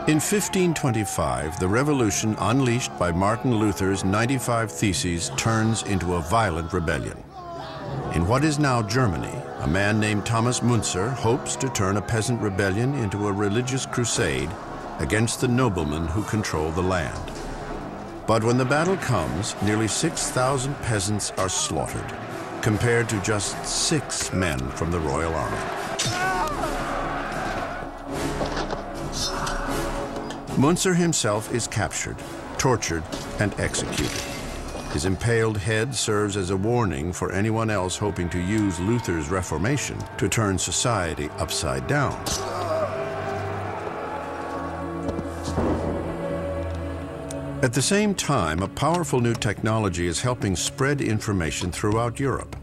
In 1525, the revolution unleashed by Martin Luther's 95 Theses turns into a violent rebellion. In what is now Germany, a man named Thomas Müntzer hopes to turn a peasant rebellion into a religious crusade against the noblemen who control the land. But when the battle comes, nearly 6,000 peasants are slaughtered, compared to just 6 men from the royal army. Müntzer himself is captured, tortured, and executed. His impaled head serves as a warning for anyone else hoping to use Luther's Reformation to turn society upside down. At the same time, a powerful new technology is helping spread information throughout Europe.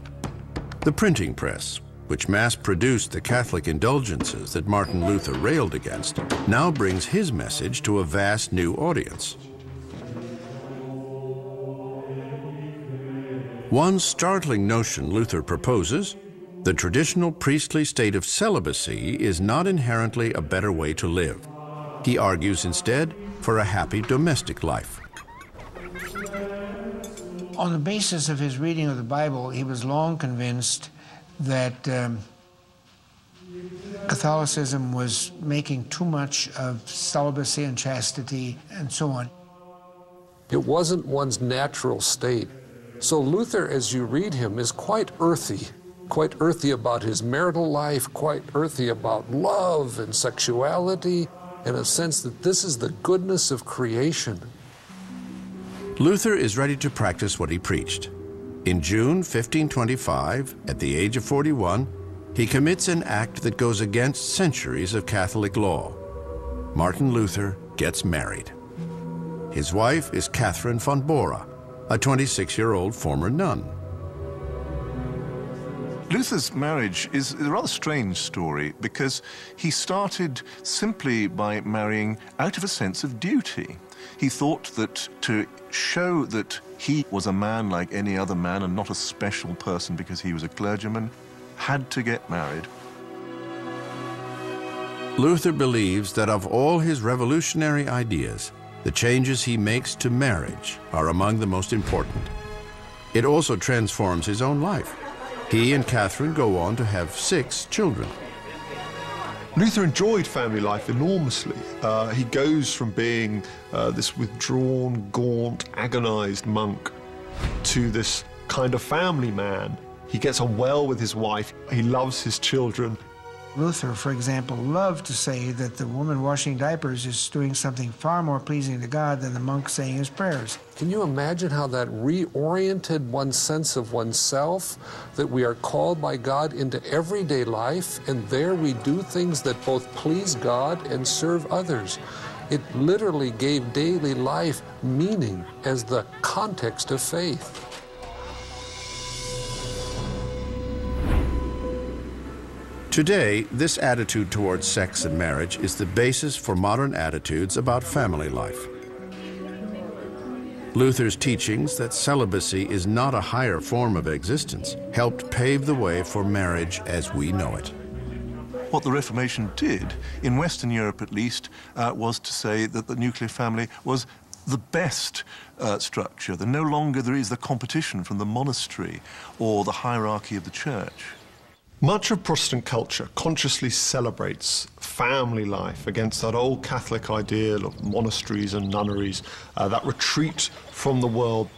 The printing press, which mass-produced the Catholic indulgences that Martin Luther railed against, now brings his message to a vast new audience. One startling notion Luther proposes: the traditional priestly state of celibacy is not inherently a better way to live. He argues instead for a happy domestic life. On the basis of his reading of the Bible, he was long convinced that Catholicism was making too much of celibacy and chastity and so on. It wasn't one's natural state. So Luther, as you read him, is quite earthy about his marital life, quite earthy about love and sexuality, and a sense that this is the goodness of creation. Luther is ready to practice what he preached. In June 1525, at the age of 41, he commits an act that goes against centuries of Catholic law. Martin Luther gets married. His wife is Catherine von Bora, a 26-year-old former nun. Luther's marriage is a rather strange story because he started simply by marrying out of a sense of duty. He thought that to show that he was a man like any other man and not a special person because he was a clergyman, had to get married. Luther believes that of all his revolutionary ideas, the changes he makes to marriage are among the most important. It also transforms his own life. He and Catherine go on to have 6 children. Luther enjoyed family life enormously. He goes from being this withdrawn, gaunt, agonized monk to this kind of family man. He gets on well with his wife. He loves his children. Luther, for example, loved to say that the woman washing diapers is doing something far more pleasing to God than the monk saying his prayers. Can you imagine how that reoriented one's sense of oneself, that we are called by God into everyday life, and there we do things that both please God and serve others? It literally gave daily life meaning as the context of faith. Today, this attitude towards sex and marriage is the basis for modern attitudes about family life. Luther's teachings that celibacy is not a higher form of existence helped pave the way for marriage as we know it. What the Reformation did, in Western Europe at least, was to say that the nuclear family was the best structure. That no longer there is the competition from the monastery or the hierarchy of the church. Much of Protestant culture consciously celebrates family life against that old Catholic ideal of monasteries and nunneries, that retreat from the world